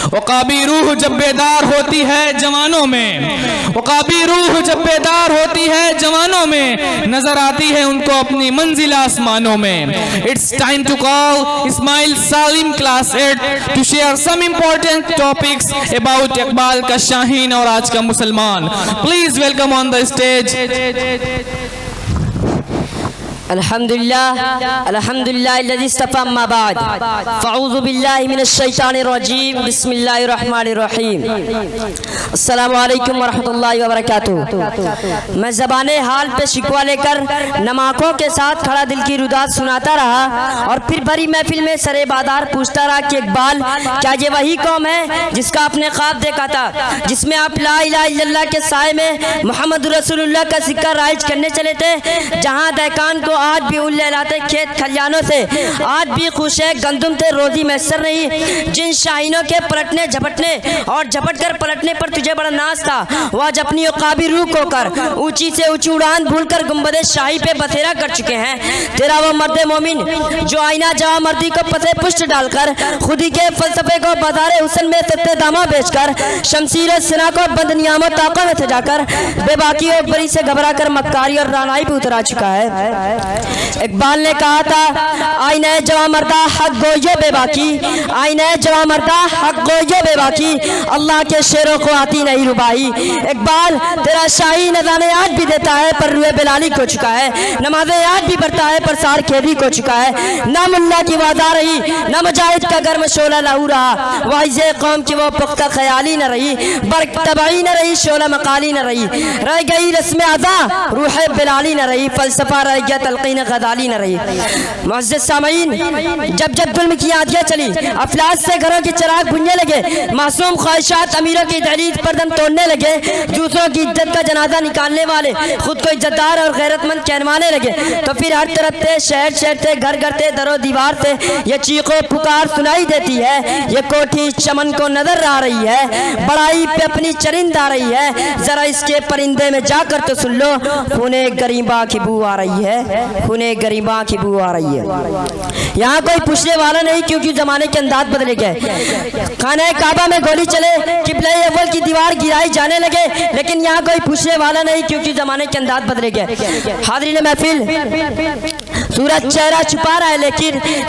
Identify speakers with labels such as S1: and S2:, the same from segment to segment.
S1: وقابی روح جب بیدار ہوتی ہے جوانوں میں، وقابی روح جب بیدار ہوتی ہے جوانوں میں، نظر آتی ہے ان کو اپنی منزل آسمانوں میں۔ It's time to call Ismail Salim class 8 to share some important topics about Iqbal کا شاہین اور آج کا مسلمان۔ Please welcome on the stage۔
S2: الحمدللہ الذی اصطفى اما بعد فاعوذ باللہ من الشیطان الرجیم بسم اللہ الرحمن الرحیم۔ السلام علیکم ورحمۃ اللہ وبرکاتہ۔ میں زبان حال پہ شکوہ لے کر نماکوں کے ساتھ کھڑا دل کی رودات سناتا رہا اور پھر بھری محفل میں سرے بادار پوچھتا رہا کہ اقبال کیا یہ وہی قوم ہے جس کا آپ نے خواب دیکھا تھا، جس میں آپ لا الہ الا اللہ کے سائے میں محمد رسول اللہ کا سکہ رائج کرنے چلے تھے، جہاں دہقان کو آج بھی ان لہلاتے کھیت کھلیانوں سے آج بھی خوش ہے گندم تھے روزی میسر نہیں، جن شاہینوں کے پلٹنے جھپٹنے اور جھپٹ کر پلٹنے پر تجھے بڑا ناز تھا، وہ آج اپنی عقابی روح کو کر اونچی سے اونچی اڑان بھول کر گنبد شاہی پہ بتھیرا کر چکے ہیں۔ تیرا وہ مرد مومن جو آئینہ جہاں مردی کو پتے پشت ڈال کر خودی کے فلسفے کو بازار حسن میں ستے دامہ بیچ کر شمشیر سنا کو بند نیام و طاقہ میں سجا کر بے باکی اور بری سے گھبرا کر مکاری اور رانائی پہ اترا چکا ہے۔ اقبال نے کہا تھا آئینہ جواں مردہ حق گوئیے بے باکی، آئینہ جواں مردہ حق گوئیے بے باکی، اللہ کے شیروں کو آتی نہیں ربائی۔ اقبال تیرا شاہی نذانے آج بھی دیتا ہے پر روئے بلالی کو چکا ہے، نمازیں آج بھی پڑھتا ہے پر سار کھیدی کو چکا ہے، نہ ملا کی وعدہ رہی نہ مجاہد کا گرم شعلہ لہو رہا، وائز قوم کی وہ پختہ خیالی نہ رہی، برق تبعی نہ رہی شعلہ مقالی نہ رہی، رہ گئی رسم ادا روح بلالی نہ رہی، فلسفہ رہ گیا تلقین غزالی نہ رہی۔ معزز سامعین، جب جب ظلم کی آندیاں چلی، افلاس سے گھروں کے چراغ بھننے لگے، معصوم خواہشات امیروں کی دہلیز پر دم توڑنے لگے، دوسروں کی عزت کا جنازہ نکالنے والے خود کو عزتدار اور غیرت مند کہلوانے لگے، تو پھر ہر طرف سے شہر شہر سے گھر گھر سے در و دیوار سے یہ چیخ و پکار سنائی دیتی ہے، یہ کوٹھی چمن کو نظر آ رہی ہے، بڑائی پہ اپنی چرند آ رہی ہے، ذرا اس کے پرندے میں جا کر تو سن لو، خونے گریباں کی بو آ رہی ہے، خونے گریباں کی بو آ رہی ہے۔ یہاں کوئی پوچھنے والا نہیں کیونکہ زمانے کے انداز بدلے گئے، خانہ کعبہ میں گولی چلے قبلہ اول کی دیوار گرائی جانے لگے، لیکن یہاں کوئی پوچھنے والا نہیں کیونکہ زمانے کے انداز بدلے گئے۔ حاضرین محفل، سورج چہرہ چھپا رہا ہے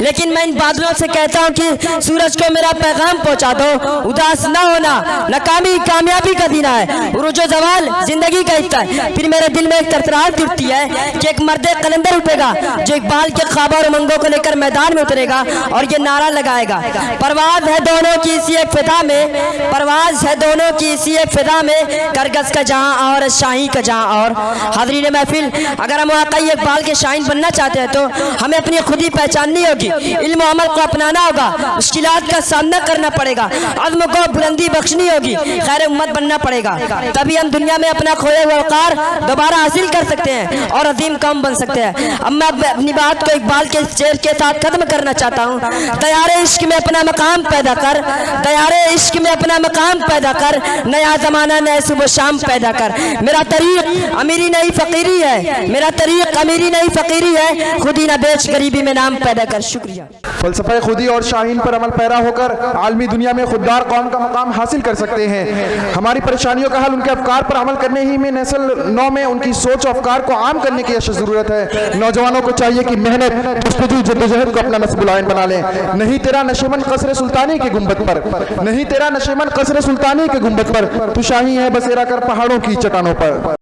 S2: لیکن میں ان بادلوں سے کہتا ہوں کہ سورج کو میرا پیغام پہنچا دو، اداس نہ ہونا ناکامی کامیابی کا دن ہے، عروج و زوال زندگی کا حصہ ہے۔ پھر میرے دل میں ایک ترتراہٹ اٹھتی ہے کہ ایک مرد قلندر اٹھے گا جو اقبال کے خوابوں اور امنگوں کو لے کر میدان میں اترے گا اور یہ نعرہ لگائے گا، پرواز ہے دونوں کی اسی ایک فضا میں، پرواز ہے دونوں کی اسی ایک فضا میں، کرگس کا جہاں اور شاہی کا جہاں اور۔ حاضرین محفل، اگر ہم واقعی اقبال کے شاہین بننا چاہتے ہیں تو ہمیں اپنی خودی پہچاننی ہوگی، علم و عمل کو اپنانا ہوگا، مشکلات کا سامنا کرنا پڑے گا، عزم کو بلندی بخشنی ہوگی، خیر امت بننا پڑے گا، تبھی ہم دنیا میں اپنا کھویا ہوا وقار دوبارہ حاصل کر سکتے ہیں اور عظیم قوم بن سکتے ہیں۔ اب میں اپنی بات کو اقبال کے شعر کے ساتھ ختم کرنا چاہتا ہوں۔ تیار عشق میں اپنا مقام پیدا کر، تیار عشق میں اپنا مقام پیدا کر، نیا زمانہ نئے صبح شام پیدا کر، میرا طریق امیری نہیں فقیری ہے، میرا طریق امیری نہیں فقیری ہے، خودی نہ بیچ غریبی میں نام پیدا کر۔ شکریہ۔
S3: فلسفہ خودی اور شاہین پر عمل پیرا ہو کر عالمی دنیا میں خوددار قوم کا مقام حاصل کر سکتے ہیں۔ ہماری پریشانیوں کا حل ان کے افکار پر عمل کرنے ہی میں نسل نو میں ان کی سوچ و افکار کو عام کرنے کی اشد ضرورت ہے۔ نوجوانوں کو چاہیے کہ محنت جستجو جدوجہد کو اپنا نصب العین بنا لیں۔ نہیں تیرا نشیمن قصر سلطانی کے گنبد پر، نہیں تیرا نشیمن قصر سلطانی کے گنبد پر، تو شاہی ہے بسیرا کر پہاڑوں کی چٹانوں پر۔